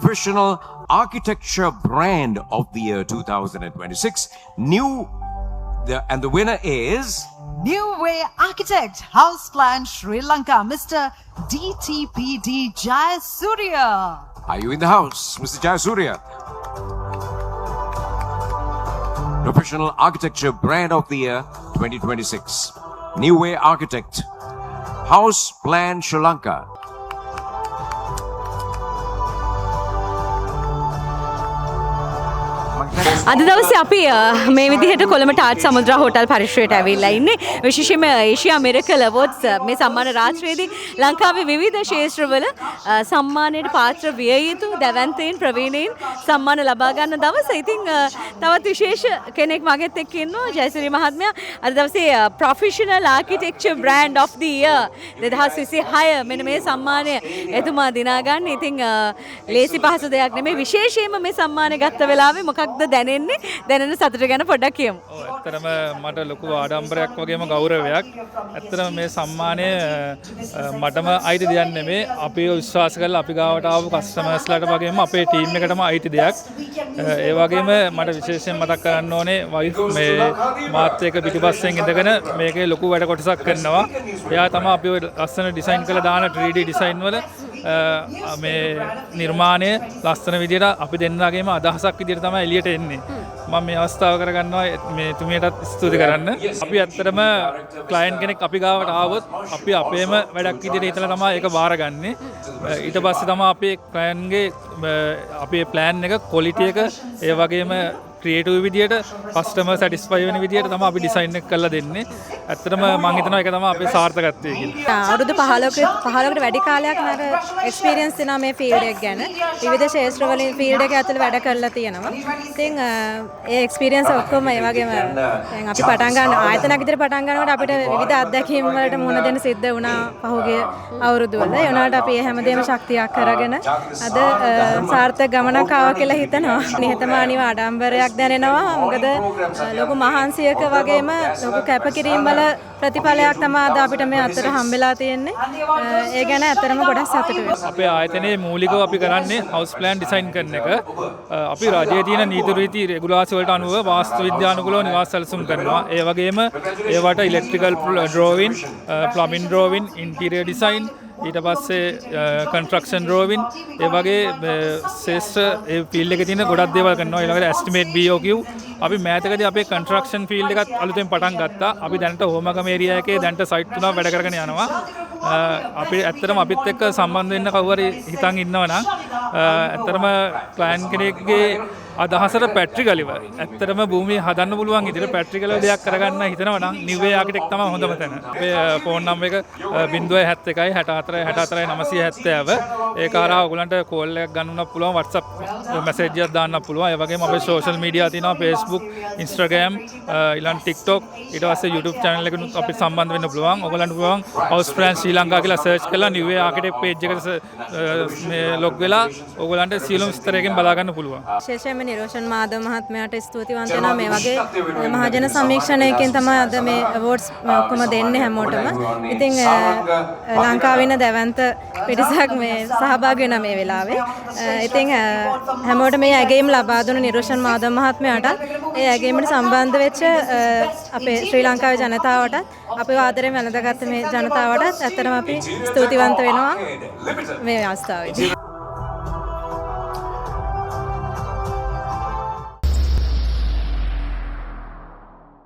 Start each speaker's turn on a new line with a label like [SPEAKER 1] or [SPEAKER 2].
[SPEAKER 1] Professional Architecture Brand of the Year 2026. And the winner is
[SPEAKER 2] New Way Architect, House Plan Sri Lanka, Mr. DTPD Jayasurya.
[SPEAKER 1] Are you in the house, Mr. Jayasurya? Professional Architecture Brand of the Year 2026. New Way Architect, House Plan Sri Lanka.
[SPEAKER 3] අද දවසේ අපි මේ විදිහට Colombo ටාට් සමුද්‍රා hotel පරිශ්‍රයට ඇවිල්ලා ඉන්නේ. විශේෂයෙන්ම Asia මෙරකල් awards මේ සම්මාන රාත්‍රියේදී ලංකාවේ විවිධ ක්ෂේත්‍රවල සම්මානයට පාත්‍ර විය යුතු දැවැන්තයින් ප්‍රවීණයින් සම්මාන ලබා ගන්න දවස. ඉතින් තවත් විශේෂ කෙනෙක් මගෙත් එක්ක ඉන්නවා ජයසිරි මහත්මයා. අද දවසේ Professional Architecture Brand of the Year 2026 මෙන්න මේ සම්මානය එතුමා දිනා ගන්න. ඉතින් ලේසි පහසු දෙයක් නෙමෙයි. විශේෂයෙන්ම මේ සම්මානය ගත්ත වෙලාවේ මොකක්ද දැනෙන්නේ? දැනෙන සතුට ගැන පොඩ්ඩක් කියමු.
[SPEAKER 4] ඇත්තටම මට ලොකු ආඩම්බරයක් වගේම ගෞරවයක්. ඇත්තටම මේ සම්මානය මටම අයිති දෙයක් නෙමෙයි. අපි විශ්වාස කරලා අපි ගාවට ආපු කස්ටමර්ස්ලාට වගේම අපේ ටීම් එකටම අයිති දෙයක්. ඒ වගේම මට විශේෂයෙන් මතක් කරන්න ඕනේ වයිෆ් මේ මාත් එක්ක පිටිපස්සෙන් ඉඳගෙන මේකේ ලොකු වැඩ කොටසක් කරනවා. එයා තමයි අපි ඔය ලස්සන ඩිසයින් කරලා දාන 3D ඩිසයින් වල මේ නිර්මාණය ලස්සන විදියට අපි දෙන්නගේම අදහසක් විදියට තමයි එළියට එන්නේ. මම මේ අවස්ථාව කරගන්නවා මේ තුමියටත් ස්තුති කරන්න. අපි ඇත්තටම ක්ලයන්ට් කෙනෙක් අපි ගාවට ආවොත් අපි අපේම වැඩක් විදියට හිතලා තමයි ඒක බාරගන්නේ. ඊට පස්සේ තමයි අපේ ක්ලයන්ට්ගේ අපේ ප්ලෑන් එක ක්වොලිටි එක ඒ වගේම ක්‍රියේටිව් විදියට කස්ටමර් සැටිස්ෆයි වෙන විදියට තමයි අපි ඩිසයින් එක කරලා දෙන්නේ. ඇත්තටම මම හිතනවා ඒක තමයි අපේ සාර්ථකත්වය කියලා.
[SPEAKER 5] අවුරුදු 15කට වැඩි කාලයක් මට එක්ස්පීරියන්ස් දෙනවා මේ ෆීල්ඩ් එක ගැන. විවිධ ක්ෂේත්‍ර වලින් ෆීල්ඩ් එක ඇතුළේ වැඩ කරලා තියෙනවා. ඉතින් ඒ එක්ස්පීරියන්ස් ඔක්කොම ඒ වගේම දැන් අපි පටන් ගන්න ආයතනයක් විතර පටන් ගන්නකොට අපිට විවිධ අත්දැකීම් වලට මුහුණ දෙන්න සිද්ධ වුණා පහුගිය අවුරුදු වල. ඒ වුණාට අපි හැමදේම ශක්තියක් කරගෙන අද සාර්ථක ගමනක් ආවා කියලා හිතනවා. නිහතමානීව ආඩම්බරයක් දැනෙනවා. මොකද ලොකු මහන්සියක වගේම ලොකු කැපකිරීම වල ප්‍රතිඵලයක් තමයි අද අපිට මේ අතර හම්බෙලා තියෙන්නේ. ඒ ගැන ඇත්තටම ගොඩක් සතුටු වෙනවා.
[SPEAKER 4] අපේ ආයතනයේ මූලිකව අපි කරන්නේ හවුස් ප්ලෑන් ඩිසයින් කරන එක. අපි රජයේ තියෙන නීති රීති රෙගුලාසි වලට අනුව වාස්තු විද්‍යානුකූලව නිවාස සැලසුම් කරනවා. ඒ වගේම ඒවට electrical drawing, plumbing drawing, interior design, ඊට පස්සේ කන්ස්ට්‍රක්ෂන් ඩ්‍රෝවින්, ඒ වගේ ශේෂ්ත්‍ර ඒ ෆීල්ඩ් එකේ තියෙන ගොඩක් දේවල් කරනවා. ඊළඟට එස්ටිමේට් BOQ අපි මෑතකදී අපේ කන්ස්ට්‍රක්ෂන් ෆීල්ඩ් එකත් අලුතෙන් පටන් ගත්තා. අපි දැනට හෝමගම ඒරියා එකේ දැනට සයිට් 3ක් වැඩ කරගෙන යනවා. අපි ඇත්තටම අපිත් එක්ක සම්බන්ධ වෙන්න කවුරු හරි හිතන් ඉන්නවනම් ඇත්තටම ක්ලයන්ට් කෙනෙක්ගේ අදහසට පැට්‍රිකලිව ඇත්තටම භූමිය හදන්න පුළුවන් විදිහට පැට්‍රිකලිව දෙයක් කරගන්න හිතනවා නම් New Way Architect තමයි හොඳම තැන. අපේ ෆෝන් නම්බර් එක 071 64 64 970. ඒක හරහා ඔයගලන්ට කෝල් එකක් ගන්නත් පුළුවන්, WhatsApp මැසේජ් එකක් දාන්නත් පුළුවන්. ඒ වගේම අපේ සෝෂල් මීඩියා තියෙනවා Facebook, Instagram, ඊළඟ TikTok, ඊට පස්සේ YouTube channel එකනුත් අපිට සම්බන්ධ වෙන්න පුළුවන්. ඔයගලන්ට පුළුවන් House Plan Sri Lanka කියලා සර්ච් කරලා New Way Architect page එකට මේ ලොග් වෙලා ඔයගලන්ට සියලුම විස්තරයකින් බලා ගන්න පුළුවන්.
[SPEAKER 5] විශේෂයෙන්ම නිරෝෂන් මාධව මහත්මයාට ස්තුතිවන්ත වෙනවා. මේ වගේ මහජන සමීක්ෂණයකින් තමයි අද මේ අවෝඩ්ස් ඔක්කොම දෙන්නේ හැමෝටම. ඉතින් ලංකාවේ ඉන්න දැවැන්ත පිරිසක් මේ සහභාගී වෙනවා මේ වෙලාවේ. ඉතින් හැමෝටම මේ ඇගයීම ලබා දුන්න නිරෝෂන් මාධව මහත්මයාට ඒ ඇගයීමට සම්බන්ධ වෙච්ච අපේ ශ්‍රී ලංකාවේ ජනතාවට අපේ ආදරයෙන් වැළඳගත් මේ ජනතාවටත් ඇත්තටම අපි ස්තුතිවන්ත වෙනවා මේ අවස්ථාවේදී.